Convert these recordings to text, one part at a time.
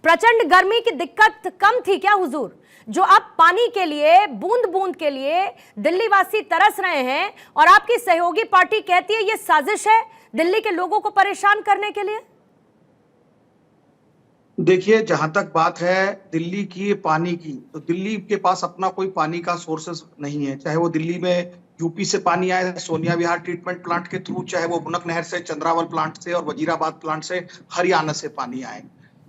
प्रचंड गर्मी की दिक्कत कम थी क्या हुजूर? जो अब पानी के लिए, बूंद बूंद के लिए दिल्ली वासी तरस रहे हैं और आपकी सहयोगी पार्टी कहती है ये साजिश है दिल्ली के लोगों को परेशान करने के लिए। देखिए, जहां तक बात है दिल्ली की पानी की, तो दिल्ली के पास अपना कोई पानी का सोर्सेस नहीं है। चाहे वो दिल्ली में यूपी से पानी आए सोनिया विहार ट्रीटमेंट प्लांट के थ्रू, चाहे वो बुनक नहर से, चंद्रावल प्लांट से और वजीराबाद प्लांट से, हरियाणा से पानी आए।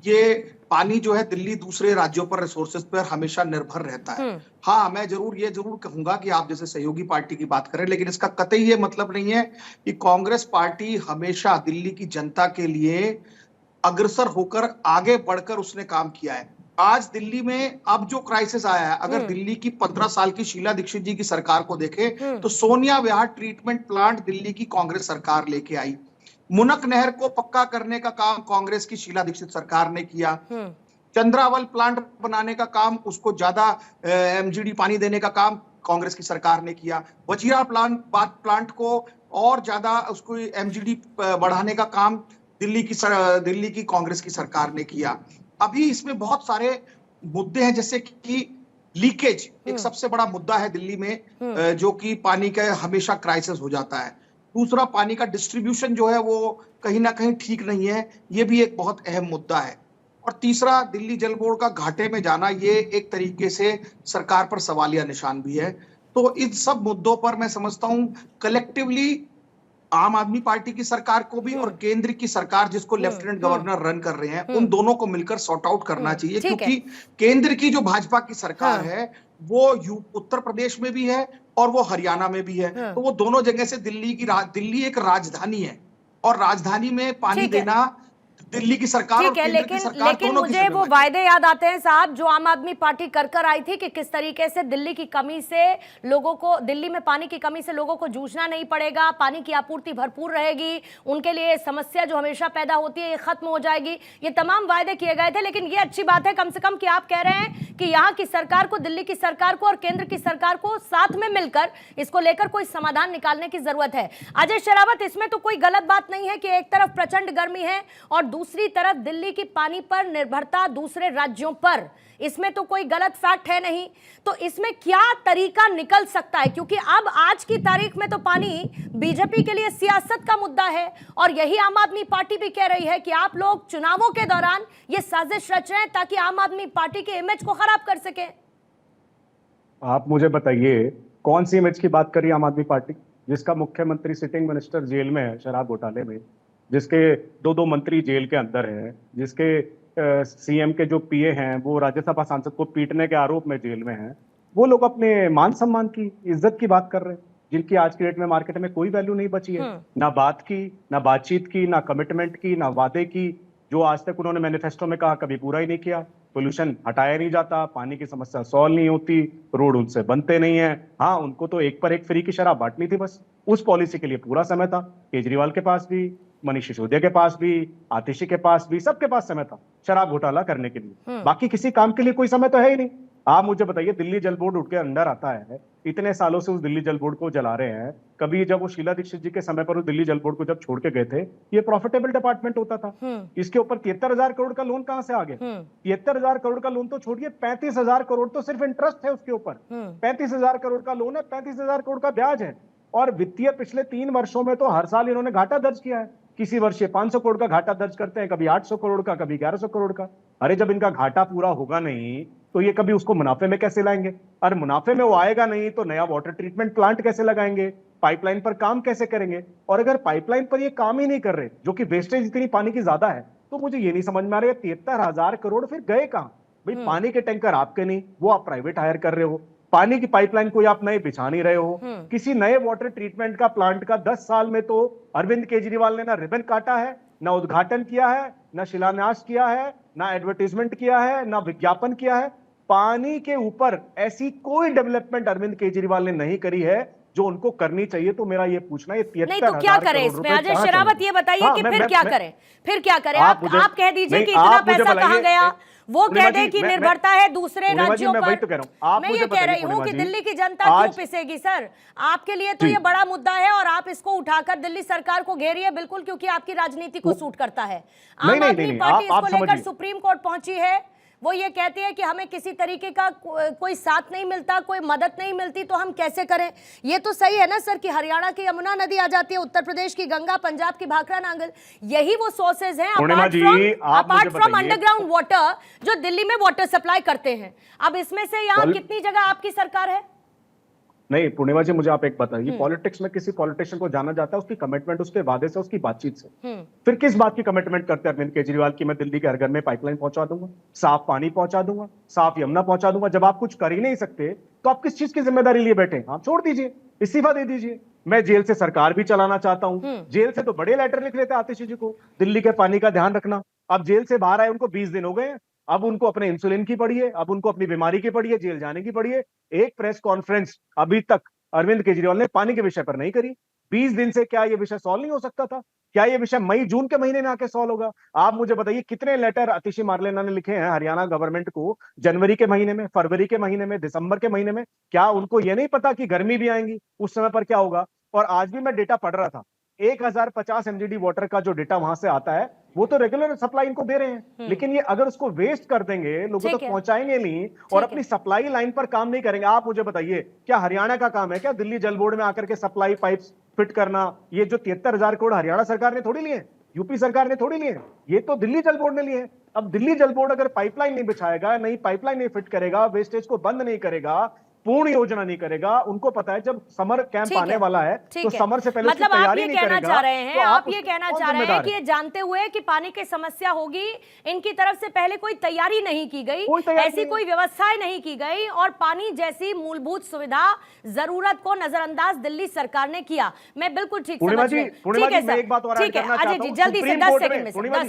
ये पानी जो है दिल्ली दूसरे राज्यों पर, रिसोर्सेज पर हमेशा निर्भर रहता है। हाँ, मैं ये जरूर कहूंगा कि आप जैसे सहयोगी पार्टी की बात करें, लेकिन इसका कतई ये मतलब नहीं है कि कांग्रेस पार्टी हमेशा दिल्ली की जनता के लिए अग्रसर होकर, आगे बढ़कर उसने काम किया है। आज दिल्ली में अब जो क्राइसिस आया है, अगर दिल्ली की 15 साल की शीला दीक्षित जी की सरकार को देखें तो सोनिया विहार ट्रीटमेंट प्लांट दिल्ली की कांग्रेस सरकार लेके आई। मुनक नहर को पक्का करने का काम कांग्रेस की शीला दीक्षित सरकार ने किया। चंद्रावल प्लांट बनाने का काम, उसको ज्यादा एमजीडी पानी देने का काम कांग्रेस की सरकार ने किया। वजीरा प्लांट को और ज्यादा उसको एमजीडी बढ़ाने का काम दिल्ली की कांग्रेस की सरकार ने किया। अभी इसमें बहुत सारे मुद्दे हैं, जैसे कि लीकेज एक सबसे बड़ा मुद्दा है दिल्ली में, जो कि पानी का हमेशा क्राइसिस हो जाता है। दूसरा, पानी का डिस्ट्रीब्यूशन जो है वो कहीं ना कहीं ठीक नहीं है, ये भी एक बहुत अहम मुद्दा है। और तीसरा, दिल्ली जल बोर्ड का घाटे में जाना, ये एक तरीके से सरकार पर सवालिया निशान भी है। तो इन सब मुद्दों पर मैं समझता हूं कलेक्टिवली आम आदमी पार्टी की सरकार को भी और केंद्र की सरकार जिसको लेफ्टिनेंट गवर्नर रन कर रहे हैं, उन दोनों को मिलकर सॉर्ट आउट करना चाहिए। क्योंकि केंद्र की जो भाजपा की सरकार है वो उत्तर प्रदेश में भी है और वो हरियाणा में भी है। तो वो दोनों जगह से दिल्ली एक राजधानी है और राजधानी में पानी देना दिल्ली की सरकार और केंद्र की सरकार लेकिन मुझे वो वायदे याद आते हैं साहब, जो आम आदमी पार्टी कर आई थी कि किस तरीके से दिल्ली की कमी से लोगों को, दिल्ली में पानी की कमी से लोगों को जूझना नहीं पड़ेगा, पानी की आपूर्ति भरपूर रहेगी, उनके लिए समस्या जो हमेशा पैदा होती है ये खत्म हो जाएगी। ये तमाम वायदे किए गए थे। लेकिन ये अच्छी बात है कम से कम कि आप कह रहे हैं कि यहाँ की सरकार को, दिल्ली की सरकार को और केंद्र की सरकार को साथ में मिलकर इसको लेकर कोई समाधान निकालने की जरूरत है। अजय शेरावत, इसमें तो कोई गलत बात नहीं है कि एक तरफ प्रचंड गर्मी है और दूसरी तरफ दिल्ली की पानी पर निर्भरता दूसरे राज्यों पर, इसमें तो कोई गलत फैक्ट है नहीं। तो इसमें क्या तरीका निकल सकता है? क्योंकि अब आज की तारीख में तो पानी बीजेपी के लिए सियासत का मुद्दा है और यही आम आदमी पार्टी भी कह रही है कि आप लोग चुनावों के दौरान ये साजिश रच रहे हैं ताकि आम आदमी पार्टी के इमेज को खराब कर सके। आप मुझे बताइए कौन सी इमेज की बात कर रही है आम आदमी पार्टी, जिसका मुख्यमंत्री सिटिंग मिनिस्टर जेल में है शराब घोटाले में, जिसके दो मंत्री जेल के अंदर हैं, जिसके सीएम के जो पीए हैं वो राज्यसभा सांसद को पीटने के आरोप में जेल में हैं। वो लोग अपने मान सम्मान की, इज्जत की बात कर रहे हैं, जिनकी आज की डेट में मार्केट में कोई वैल्यू नहीं बची है। ना बात की, ना बातचीत की, ना कमिटमेंट की, ना वादे की। जो आज तक उन्होंने मैनिफेस्टो में कहा कभी पूरा ही नहीं किया। पोल्यूशन हटाया नहीं जाता, पानी की समस्या सॉल्व नहीं होती, रोड उनसे बनते नहीं है। हाँ, उनको तो एक पर एक फ्री की शराब बांटनी थी बस। उस पॉलिसी के लिए पूरा समय था, केजरीवाल के पास भी, मनीष सिसोदिया के पास भी, आतिशी के पास भी, सबके पास समय था शराब घोटाला करने के लिए। बाकी किसी काम के लिए कोई समय तो है ही नहीं। आप मुझे बताइए, दिल्ली जल बोर्ड उठ के अंडर आता है, इतने सालों से उस दिल्ली जल बोर्ड को जला रहे हैं। कभी जब वो शीला दीक्षित जी के समय पर उस दिल्ली जल बोर्ड को जब छोड़ के गए थे, ये प्रॉफिटेबल डिपार्टमेंट होता था। इसके ऊपर 73,000 करोड़ का लोन कहां से आ गया? 73,000 करोड़ का लोन तो छोड़िए, 35,000 करोड़ तो सिर्फ इंटरेस्ट है उसके ऊपर। 35,000 करोड़ का लोन है, 35,000 करोड़ का ब्याज है। और वित्तीय पिछले 3 वर्षों में तो हर साल इन्होंने घाटा दर्ज किया है। किसी वर्ष 500 करोड़ का घाटा दर्ज करते हैं, कभी 800 करोड़ का, कभी 1100 करोड़ का। अरे जब इनका घाटा पूरा होगा नहीं तो ये कभी उसको मुनाफे में कैसे लाएंगे? अरे मुनाफे में वो आएगा नहीं तो नया वाटर ट्रीटमेंट प्लांट कैसे लगाएंगे? पाइपलाइन पर काम कैसे करेंगे? और अगर पाइपलाइन पर ये काम ही नहीं कर रहे, जो कि वेस्टेज इतनी पानी की ज्यादा है, तो मुझे ये नहीं समझ में आ रहा है 73,000 करोड़ फिर गए कहां? भाई पानी के टैंकर आपके नहीं, वो आप प्राइवेट हायर कर रहे हो। पानी की पाइपलाइन कोई आप नए बिछा नहीं रहे हो। किसी नए वाटर ट्रीटमेंट का प्लांट का 10 साल में तो अरविंद केजरीवाल ने ना रिबन काटा है, ना उद्घाटन किया है, ना शिलान्यास किया है, ना एडवर्टीजमेंट किया है, ना विज्ञापन किया है। पानी के ऊपर ऐसी कोई डेवलपमेंट अरविंद केजरीवाल ने नहीं करी है जो उनको करनी चाहिए। तो मेरा ये पूछना, ये नहीं तो क्या करें इसमें? अजय शेरावत ये बताइए कि फिर क्या करें? फिर क्या करें? आप कह दीजिए कि इतना पैसा कहां गया, वो कह दे कि निर्भरता है दूसरे राज्यों पर। मैं ये कह रही हूं कि दिल्ली की जनता क्यों पिसेगी सर? आपके लिए तो ये बड़ा मुद्दा है और आप इसको उठाकर दिल्ली सरकार को घेरिए बिल्कुल, क्योंकि आपकी राजनीति को सूट करता है। आम आदमी पार्टी इसको लेकर सुप्रीम कोर्ट पहुंची है, वो ये कहती है कि हमें किसी तरीके का कोई साथ नहीं मिलता, कोई मदद नहीं मिलती, तो हम कैसे करें? ये तो सही है ना सर कि हरियाणा की यमुना नदी आ जाती है, उत्तर प्रदेश की गंगा, पंजाब की भाखड़ा नांगल, यही वो सोर्सेज हैं अपार्ट फ्रॉम अंडरग्राउंड वाटर जो दिल्ली में वाटर सप्लाई करते हैं। अब इसमें से यहाँ कितनी जगह आपकी सरकार है? नहीं पूर्णिमा जी, मुझे आप एक बताइए, पॉलिटिक्स में किसी पॉलिटिशियन को जाना जाता है उसकी कमिटमेंट, उसके वादे से, उसकी बातचीत से। फिर किस बात की कमिटमेंट करते हैं अरविंद केजरीवाल की मैं दिल्ली के हर घर में पाइपलाइन पहुंचा दूंगा, साफ पानी पहुंचा दूंगा, साफ यमुना पहुंचा दूंगा? जब आप कुछ कर ही नहीं सकते तो आप किस चीज की जिम्मेदारी लिए बैठे? आप छोड़ दीजिए, इस्तीफा दे दीजिए। मैं जेल से सरकार भी चलाना चाहता हूं। जेल से तो बड़े लेटर लिख लेते आतिशी जी को, दिल्ली के पानी का ध्यान रखना। अब जेल से बाहर आए उनको 20 दिन हो गए, अब उनको अपने इंसुलिन की पड़ी है, अब उनको अपनी बीमारी की पड़ी है, जेल जाने की पड़ी है। एक प्रेस कॉन्फ्रेंस अभी तक अरविंद केजरीवाल ने पानी के विषय पर नहीं करी। 20 दिन से क्या यह विषय सॉल्व नहीं हो सकता था? क्या यह विषय मई जून के महीने में आके सॉल्व होगा? आप मुझे बताइए कितने लेटर आतिशी मारलेना ने लिखे हैं हरियाणा गवर्नमेंट को जनवरी के महीने में, फरवरी के महीने में, दिसंबर के महीने में? क्या उनको यह नहीं पता कि गर्मी भी आएंगी, उस समय पर क्या होगा? और आज भी मैं डेटा पढ़ रहा था, 1050 MGD वाटर का जो डेटा वहां से आता है वो तो रेगुलर सप्लाई इनको दे रहे हैं, लेकिन ये अगर उसको वेस्ट कर देंगे, लोगों तक पहुंचाएंगे नहीं और अपनी सप्लाई लाइन पर काम नहीं करेंगे। आप मुझे बताइए, क्या हरियाणा का काम है क्या दिल्ली जल बोर्ड में आकर के सप्लाई पाइप्स फिट करना? ये जो 73,000 करोड़ हरियाणा सरकार ने थोड़ी लिए, यूपी सरकार ने थोड़ी लिए, ये तो दिल्ली जल बोर्ड ने लिए। अब दिल्ली जल बोर्ड अगर पाइपलाइन नहीं बिछाएगा, नई पाइपलाइन नहीं फिट करेगा, वेस्टेज को बंद नहीं करेगा, पूर्ण योजना नहीं करेगा, उनको पता है जब समर कैंप आने वाला है तो समर से पहले मतलब आप ये कहना चाह रहे हैं, आप ये कहना चाह रहे हैं कि ये जानते हुए कि पानी की समस्या होगी, इनकी तरफ से पहले कोई तैयारी नहीं की गई, ऐसी कोई व्यवस्थाएं नहीं की गई और पानी जैसी मूलभूत सुविधा जरूरत को नजरअंदाज दिल्ली सरकार ने किया। मैं बिल्कुल ठीक समझ रही हूं। ठीक है सर, ठीक है अजय जी, जल्दी से 10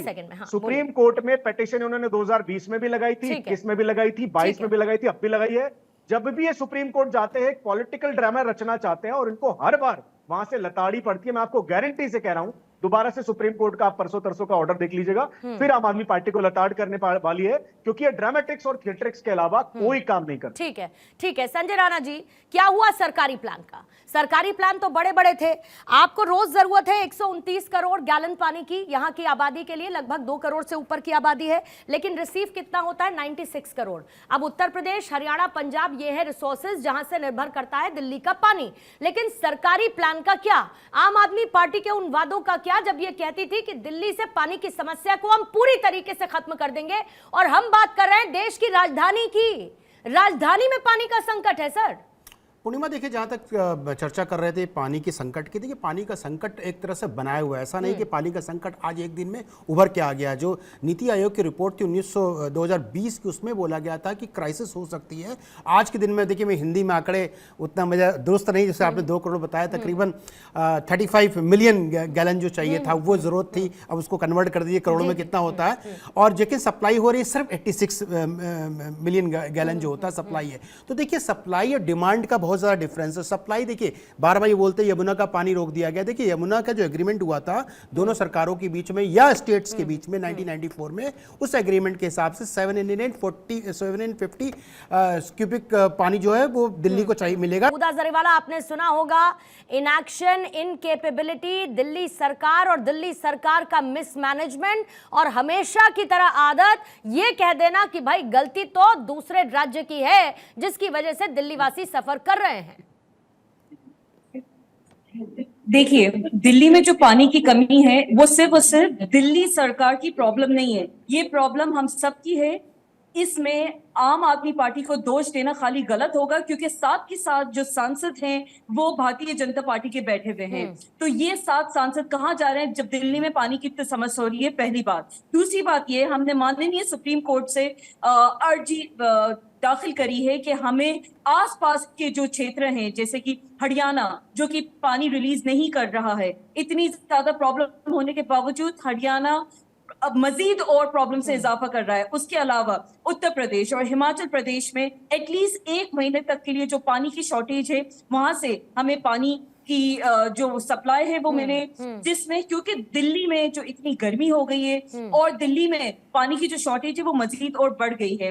सेकंड में। सुप्रीम कोर्ट में पिटीशन उन्होंने 2020 में भी लगाई थी, 21 में भी लगाई थी, 22 में भी लगाई थी, अब भी लगाई है। जब भी ये सुप्रीम कोर्ट जाते हैं, एक पॉलिटिकल ड्रामा रचना चाहते हैं और इनको हर बार वहां से लताड़ी पड़ती है। मैं आपको गारंटी से कह रहा हूं, दोबारा से सुप्रीम कोर्ट का आप परसों तरसों का ऑर्डर देख लीजिएगा, फिर आम आदमी पार्टी को लताड़ करने वाली है, क्योंकि ये ड्रामेटिक्स और थिएट्रिक्स के अलावा कोई काम नहीं करता। ठीक है, ठीक है। संजय राणा जी, क्या हुआ सरकारी प्लान का? सरकारी प्लान तो बड़े बड़े थे। आपको रोज जरूरत है 129 करोड़ गैलन पानी की, यहाँ की आबादी के लिए लगभग 2 करोड़ से ऊपर की आबादी है, लेकिन रिसीव कितना होता है? 96 करोड़। अब उत्तर प्रदेश, हरियाणा, पंजाब, ये है रिसोर्सेज जहां से निर्भर करता है दिल्ली का पानी। लेकिन सरकारी प्लान का क्या? आम आदमी पार्टी के उन वादों का क्या जब ये कहती थी कि दिल्ली से पानी की समस्या को हम पूरी तरीके से खत्म कर देंगे? और हम बात कर रहे हैं देश की राजधानी की, राजधानी में पानी का संकट है सर। पूर्णिमा देखिए, जहाँ तक चर्चा कर रहे थे पानी के संकट की, देखिए पानी का संकट एक तरह से बनाया हुआ है, ऐसा नहीं कि पानी का संकट आज एक दिन में उभर के आ गया। जो नीति आयोग की रिपोर्ट थी 2020 की, उसमें बोला गया था कि क्राइसिस हो सकती है। आज के दिन में देखिए, मैं हिंदी में आंकड़े उतना मुझे दुरुस्त नहीं, जैसे आपने 2 करोड़ बताया, तकरीबन 35 मिलियन गैलन जो चाहिए था वो ज़रूरत थी, अब उसको कन्वर्ट कर दीजिए करोड़ों में कितना होता है, और लेकिन सप्लाई हो रही है सिर्फ 86 मिलियन गैलन जो होता है सप्लाई है। तो देखिए सप्लाई और डिमांड का बहुत ज़्यादा डिफरेंस है। सप्लाई देखिए, बार बार ये बोलते हैं यमुना का पानी रोक दिया गया। देखिए यमुना का जो एग्रीमेंट हुआ था दोनों सरकारों के बीच में या स्टेट्स के बीच में 1994 में, उस एग्रीमेंट के हिसाब से 750 क्यूबिक पानी जो है वो दिल्ली को चाहिए मिलेगा। मुदा जरीवाला, आपने सुना होगा, इनएक्शन, इनकेपेबिलिटी, दिल्ली सरकार और दिल्ली सरकार का मिसमैनेजमेंट और हमेशा की तरह आदत ये कह देना कि भाई गलती तो दूसरे राज्य की है जिसकी वजह से दिल्ली वासी सफर कर रहे हैं। देखिए, दिल्ली में जो पानी की कमी है वो सिर्फ और सिर्फ दिल्ली सरकार की प्रॉब्लम नहीं है, ये प्रॉब्लम हम सबकी है। इसमें आम आदमी पार्टी को दोष देना खाली गलत होगा, क्योंकि साथ के साथ जो सांसद हैं वो भारतीय जनता पार्टी के बैठे हुए हैं। तो ये 7 सांसद कहाँ जा रहे हैं जब दिल्ली में पानी की इतनी समस्या हो रही है? पहली बात। दूसरी बात ये, हमने माननीय सुप्रीम कोर्ट से अर्जी दाखिल करी है कि हमें आसपास के जो क्षेत्र हैं, जैसे कि हरियाणा जो कि पानी रिलीज नहीं कर रहा है, इतनी ज्यादा प्रॉब्लम होने के बावजूद हरियाणा अब मजीद और प्रॉब्लम से इजाफा कर रहा है। उसके अलावा उत्तर प्रदेश और हिमाचल प्रदेश में एटलीस्ट 1 महीने तक के लिए जो पानी की शॉर्टेज है, वहां से हमें पानी की जो सप्लाई है वो मिले, जिसमें क्योंकि दिल्ली में जो इतनी गर्मी हो गई है और दिल्ली में पानी की जो शॉर्टेज है वो मजीद और बढ़ गई है।